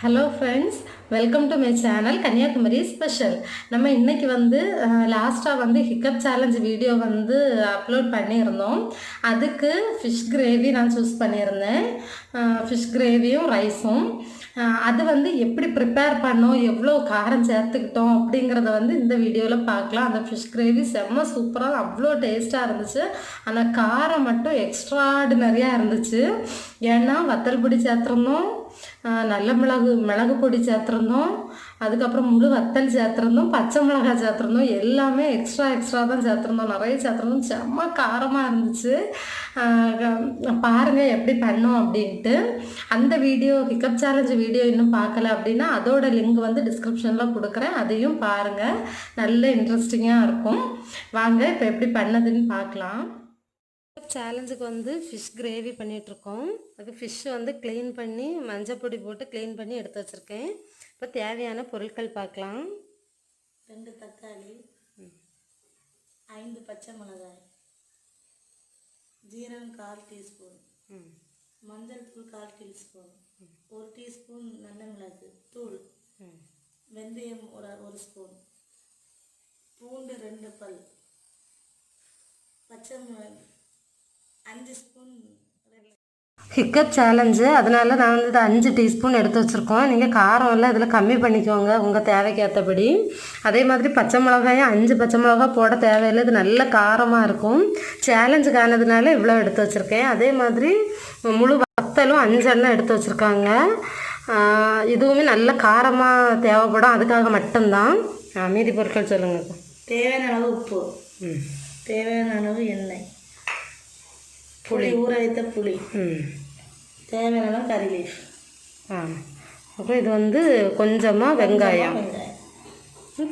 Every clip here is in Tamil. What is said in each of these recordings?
Hello friends, welcome to my channel Kanyakumari special. நம்ம இன்றைக்கி லாஸ்ட்டாக ஹிக்கப் சேலஞ்ச் வீடியோ அப்லோட் பண்ணியிருந்தோம். அதுக்கு ஃபிஷ் கிரேவி நான் சூஸ் பண்ணியிருந்தேன். ஃபிஷ் கிரேவியும் ரைஸும். அது எப்படி ப்ரிப்பேர் பண்ணோம், எவ்வளோ காரம் சேர்த்துக்கிட்டோம் அப்படிங்கிறத இந்த வீடியோவில் பார்க்கலாம். அந்த ஃபிஷ் கிரேவி செம்ம சூப்பராக அவ்வளோ டேஸ்ட்டாக இருந்துச்சு. ஆனால் காரம் மட்டும் எக்ஸ்ட்ராடினரியாக இருந்துச்சு. ஏன்னா வத்தல் பொடி சேர்த்துருந்தோம், நல்ல மிளகு பொடி சேர்த்துருந்தோம், அதுக்கப்புறம் முழு வத்தல் சேர்த்துருந்தோம், பச்சை மிளகாய் சேர்த்துருந்தோம். எல்லாமே எக்ஸ்ட்ரா தான் சேர்த்துருந்தோம், நிறைய சேர்த்துருந்தோம். செம்ம காரமாக இருந்துச்சு. பாருங்கள் எப்படி பண்ணோம் அப்படின்ட்டு. அந்த வீடியோ ஹிக்கப் சேலஞ்ச் வீடியோ இன்னும் பார்க்கல அப்படின்னா அதோட லிங்க் டிஸ்கிரிப்ஷனில் கொடுக்குறேன், அதையும் பாருங்கள். நல்ல இன்ட்ரெஸ்டிங்காக இருக்கும். வாங்க இப்போ எப்படி பண்ணதுன்னு பார்க்கலாம். சேலஞ்சுக்கு ஃபிஷ் கிரேவி பண்ணிகிட்ருக்கோம். அது ஃபிஷ்ஷு க்ளீன் பண்ணி மஞ்சள் பொடி போட்டு க்ளீன் பண்ணி எடுத்து வச்சுருக்கேன். இப்போ தேவையான பொருட்கள் பார்க்கலாம். 2 தக்காளி, 5 பச்சை மிளகாய், ஜீரகம் 1/4 டீஸ்பூன், மஞ்சள் தூள் 1/4 டீஸ்பூன், 1 டீஸ்பூன் நல்ல மிளகு தூள், வெந்தயம் 1 ஸ்பூன், பூண்டு 2 பல், பச்சை மிளகு 5 ஸ்பூன். ஹிக்கப் சேலஞ்சு அதனால் நான் 5 டீஸ்பூன் எடுத்து வச்சுருக்கோம். நீங்கள் காரம் எல்லாம் இதில் கம்மி பண்ணிக்கோங்க உங்கள் தேவைக்கு ஏற்றபடி. அதே மாதிரி பச்சை மிளகாயும் 5 பச்சை மிளகாய் போட தேவையில்லை, இது நல்ல காரமாக இருக்கும். சேலஞ்சுக்கு ஆனதுனால இவ்வளோ எடுத்து வச்சுருக்கேன். அதே மாதிரி முழு வத்தலும் 5 எண்ணெய் எடுத்து வச்சுருக்காங்க. இதுவுமே நல்ல காரமாக தேவைப்படும், அதுக்காக மட்டும்தான். மீதி பொருட்கள் சொல்லுங்கள். தேவையான அளவு உப்பு, தேவையான அளவு எண்ணெய், புளி ஊற வைத்த புளி, தேவையான அளவு கறி லீஃப். அப்புறம் இது கொஞ்சமாக வெங்காயம்,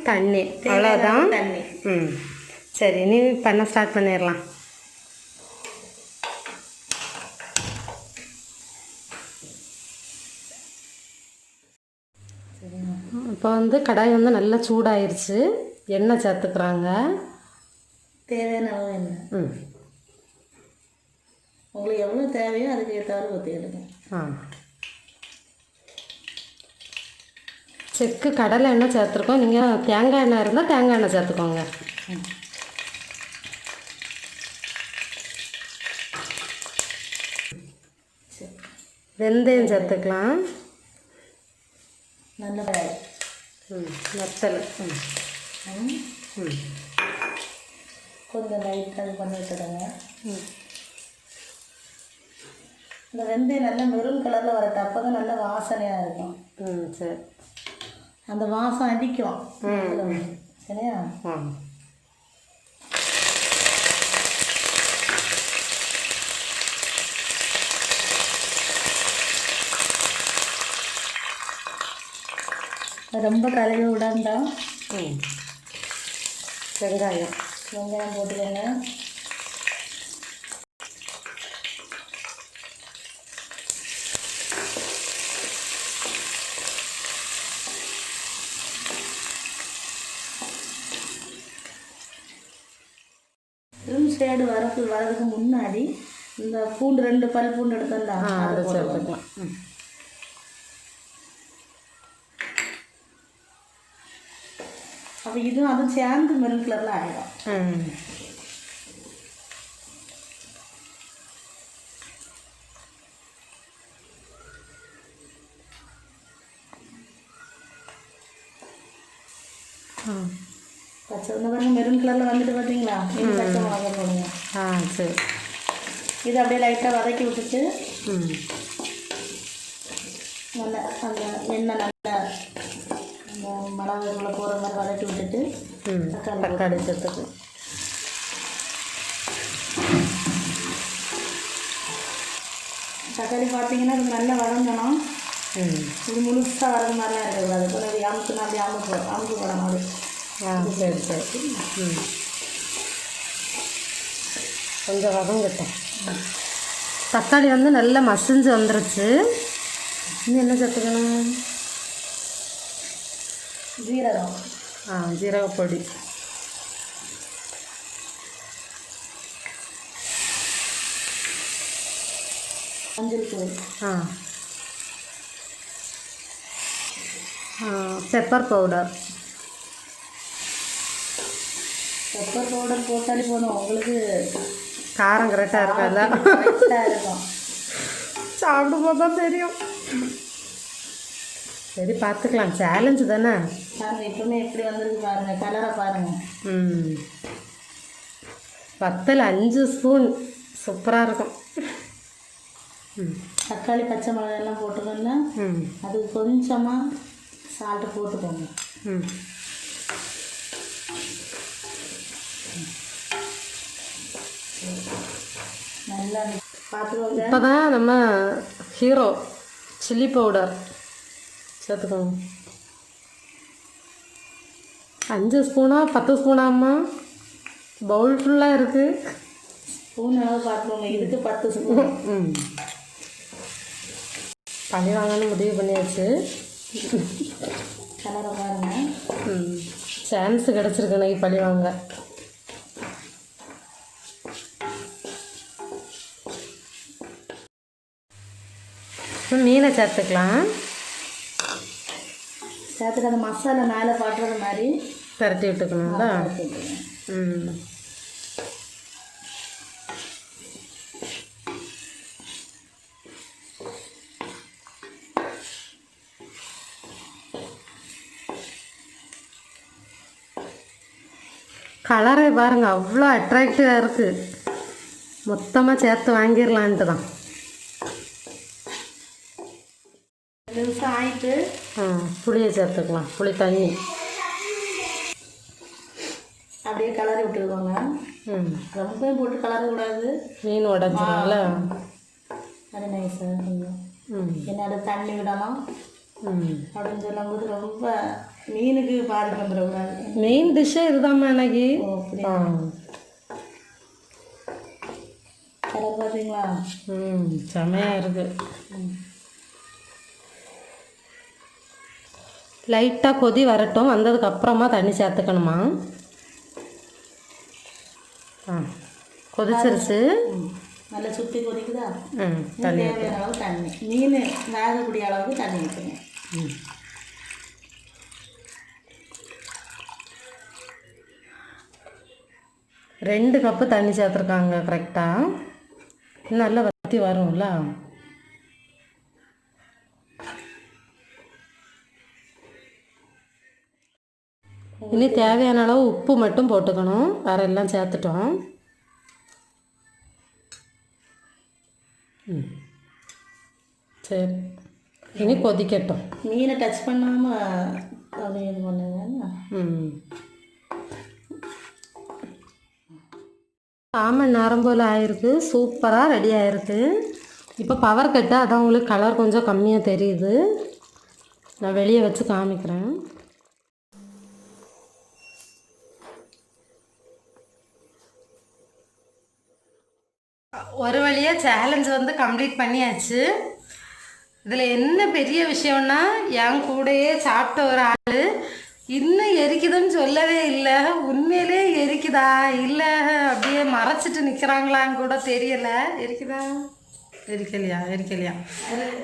தண்ணி, அவ்வளோதான். தண்ணி. சரி, நீ பண்ண ஸ்டார்ட் பண்ணிடலாம். இப்போ கடாய் நல்லா சூடாயிருச்சு. எண்ணெய் சேர்த்துக்கிறாங்க. தேவையான அளவு எண்ணெய். உங்களுக்கு எவ்வளோ தேவையோ அதுக்கு ஏற்றாலும் ஊற்றிடுங்க. செக்கு கடலை எண்ணெய் சேர்த்துருக்கோம். நீங்கள் தேங்காய் எண்ணெய் இருந்தால் தேங்காய் எண்ணெய் சேர்த்துக்கோங்க. வெந்தயம் சேர்த்துக்கலாம். நல்ல வத்தல் கொஞ்சம் லைட்டாக பண்ணி விட்டுடுங்க. இந்த வெந்தயம் நல்ல மெரூன் கலரில் வரட்டும், அப்போ தான் நல்ல வாசனையாக இருக்கும். சரி, அந்த வாசம் அடிக்கும். சரியா? ரொம்ப கலவி விடாண்டா. வெங்காயம் போட்டுக்கோங்க. ஷேடு வரதுக்கு முன்னாடி இந்த பூண்டு 2 பல் பூண்டு எடுத்தா அதை சேர்த்துக்கலாம். அப்போ இதுவும் அதுவும் சேர்ந்து மெரூன் கலரில் ஆகிடும். பச்சை பாருங்க, மெரூன் கலரில் வந்துட்டு பார்த்தீங்களா? இது பச்சை மிளகா போடுங்க. சரி, இது அப்படியே லைட்டாக வதக்கி விட்டுட்டு நல்லா அந்த எண்ணெய் நல்லா அந்த மிளகாய்க்குள்ளே போகிற மாதிரி வதக்கி விட்டுட்டு தக்காளி சேர்த்துக்கு. தக்காளி பார்த்தீங்கன்னா இது நல்லா வதங்கணும். இது முழுசாக வரது மாதிரிலாம் இருக்கக்கூடாது. கொஞ்சம் அமுக்குனா அப்படி அமுக்கு போட மாதிரி. சரி சரி. கொஞ்சம் வதங்கட்டும். தக்காளி நல்லா மசிஞ்சு வந்துருச்சு. இன்னும் என்ன சேர்த்துக்கணும்? ஜீரகம். ஜீரகப்பொடி, மஞ்சள் தூள், பெப்பர் பவுடர். பெப்பர் பவுடர் போட்டாலே போதும், உங்களுக்கு காரம் கரெக்டாக இருக்காதா? கரெக்டாக இருக்கும். சாப்பிடும்போது தான் தெரியும். சரி பார்த்துக்கலாம், சேலஞ்சு தானே. பாருங்க இப்பவுமே எப்படி வந்திருக்கு பாருங்க, கலரை பாருங்க. வத்தல் 5 ஸ்பூன் சூப்பராக இருக்கும். தக்காளி பச்சை மிளகாய் எல்லாம் போட்டுக்கோங்க. அதுக்கு கொஞ்சமாக சால்ட்டு போட்டுக்கோங்க. நல்லா பார்த்துக்கோங்க. இப்போ தான் நம்ம ஹீரோ சில்லி பவுடர் சேர்த்துக்கோங்க. 5 ஸ்பூனா 10 ஸ்பூனாம்மா? பவுல் ஃபுல்லாக இருக்குது. ஸ்பூன் அளவு பார்த்துக்கோங்க, இதுக்கு 10 ஸ்பூன். பழி வாங்கன்னு முடிவு பண்ணியாச்சு. கலரை பாருங்க. சான்ஸ் கிடச்சிருக்கு எனக்கு பழி வாங்க. மீனை சேர்த்துக்கலாம். சேர்த்துட்டு அந்த மசாலா மேலே பாட்டுறது மாதிரி பரட்டி விட்டுக்கணுங்களா? கலரே பாருங்கள் அவ்வளோ அட்ராக்டிவாக இருக்குது. மொத்தமாக சேர்த்து வாங்கிடலான்ட்டு தான். நிமிஷம் ஆயிட்டு புளியை சேர்த்துக்கலாம். புளி தண்ணி அப்படியே கலரி விட்டுருவாங்க. ரொம்பவும் போட்டு கலரக்கூடாது, மீன் உடஞ்சிடும்ல. அது நைஸாக கொஞ்சம் என்னோட தண்ணி விடணும் அப்படின்னு சொல்லும்போது ரொம்ப மீனுக்கு பாதிப்பு வந்துடக்கூடாது. மெயின் டிஷ்ஷே இதுதாம்மா எனக்கு. கலர் பார்த்தீங்களா? செமையாக இருக்குது. லைட்டாக கொதி வரட்டும், வந்ததுக்கப்புறமா தண்ணி சேர்த்துக்கணுமா? கொதிச்சிருச்சு. நல்லா சுற்றி கொதிக்குதா? தேவையான அளவு தண்ணி, மீன் வேகக்கூடிய அளவுக்கு தண்ணி ஊற்றுங்க. 2 கப்பு தண்ணி சேர்த்துருக்காங்க கரெக்டாக. நல்லா வற்றி வரும்ல. இனி தேவையான அளவு உப்பு மட்டும் போட்டுக்கணும், வேற எல்லாம் சேர்த்துட்டோம். சரி இனி கொதிக்கட்டும். மீனை டச் பண்ணாமல் அப்படியே இது பண்ணுங்க. 1/4 மணி நேரம் போல் ஆயிருக்கு. சூப்பராக ரெடி ஆயிருக்கு. இப்போ பவர் கட்டு, அதான் உங்களுக்கு கலர் கொஞ்சம் கம்மியாக தெரியுது. நான் வெளியே வச்சு காமிக்கிறேன். ஒரு வழியாக சேலஞ்ச் வந்து கம்ப்ளீட் பண்ணியாச்சு. இதில் என்ன பெரிய விஷயம்னா, என் கூடயே சாப்பிட்ட ஒரு ஆள் இன்னும் எரிக்குதுன்னு சொல்லவே இல்லை. உண்மையிலே எரிக்குதா இல்லை அப்படியே மறைச்சிட்டு நிற்கிறாங்களான்னு கூட தெரியலை. எரிக்குதா? எரிக்கலையா?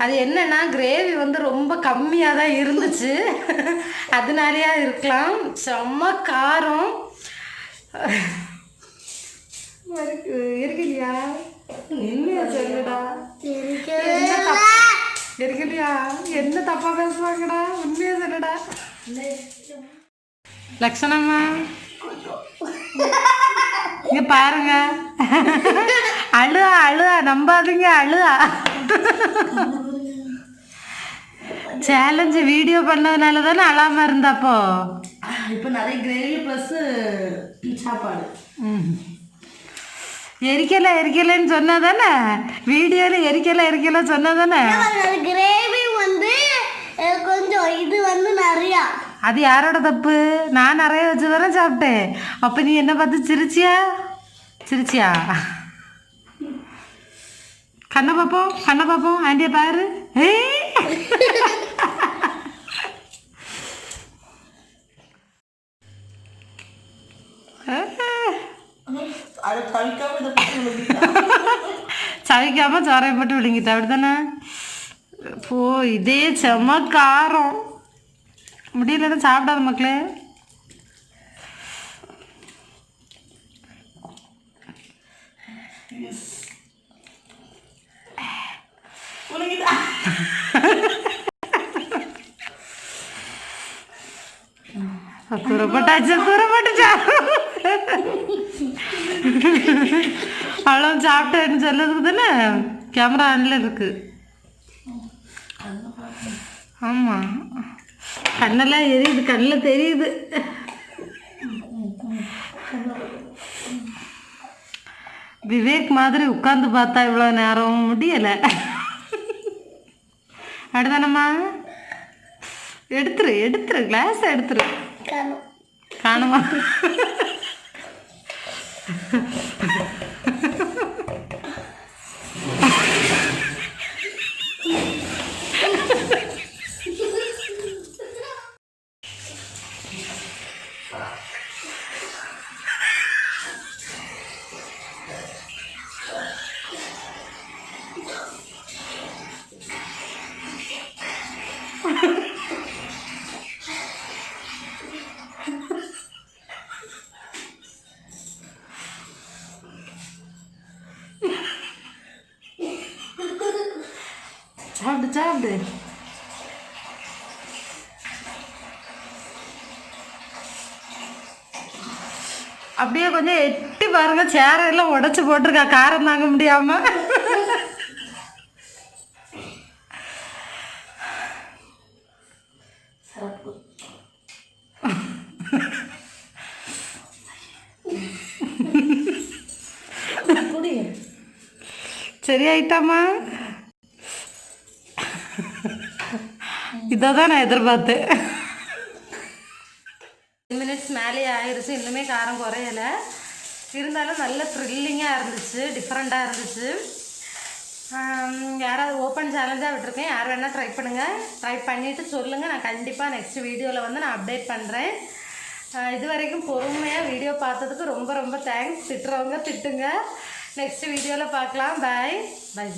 அது என்னன்னா, கிரேவி வந்து ரொம்ப கம்மியாக தான் இருந்துச்சு, அதனாலேயா இருக்கலாம். செம்ம காரம். எரிக்கலையா? என்ன சொல்லுடா, எரிக்கலையா? என்ன தப்பா பேசுவாங்கடா, உண்மையா சொல்லுடா. லக்ஷணம்மா இங்க பாருங்க, அழுதா நம்பாதீங்க, அழுதா. சேலஞ்சு வீடியோ பண்ணதுனால தானே அழாம இருந்தாப்போ. இப்போ நிறைய கிரேவி ப்ளஸ் சாப்பாடு. எரிக்கலைன்னு சொன்னா தானே வீடியோவில் எரிக்கலை சொன்னா தானே. கிரேவி வந்து கொஞ்சம் இது வந்து நிறையா. அது யாரோட தப்பு? நான் நிறைய வச்சு தானே சாப்பிட்டேன். அப்போ நீ என்ன பார்த்து சிரிச்சியா? கண்ணை பார்ப்போம் ஆண்டியை பாரு. சவிக்காம சோறையை போட்டு விழுங்கிட்ட, அப்படி தானே? இதே செம்ம காரம். முடியலன்னா சாப்பிடாத மக்களே. தூரப்பட்டாச்சு தூரப்பட்டுச்சா அவ்வளோ சாப்பிட்டேன்னு சொல்லதுக்கு தானே கேமரா ஆன்ல இருக்கு. ஆமாம் கண்ணெல்லாம் எரியுது, கண்ணில் தெரியுது. விவேக் மாதிரி உட்காந்து பார்த்தா இவ்வளோ நேரம் முடியலை. அடுதானம்மா எடுத்துரு கிளாஸ் எடுத்துரு. காணுமா? சாப்பிடு. அப்படியே கொஞ்சம் எட்டி பாருங்க, சேரெல்லாம் உடச்சி போட்டிருக்கா காரம் தாங்க முடியாம. சரியாயிட்டாமா? இதை தான் நான் எதிர்பார்த்தேன். 10 மினிட்ஸ் மேலே ஆயிடுச்சு, இன்னுமே காரம் குறையலை. இருந்தாலும் நல்ல த்ரில்லிங்காக இருந்துச்சு, டிஃப்ரெண்ட்டாக இருந்துச்சு. யாராவது ஓப்பன் சேலஞ்சாக விட்டுருக்கேன், யார் வேணால் ட்ரை பண்ணுங்கள். ட்ரை பண்ணிவிட்டு சொல்லுங்கள், நான் கண்டிப்பாக நெக்ஸ்ட் வீடியோவில் வந்து நான் அப்டேட் பண்ணுறேன். இது வரைக்கும் பொறுமையாக வீடியோ பார்த்ததுக்கு ரொம்ப ரொம்ப தேங்க்ஸ். திட்டுறவங்க திட்டுங்க. நெக்ஸ்ட் வீடியோவில் பார்க்கலாம். பாய் பாய்.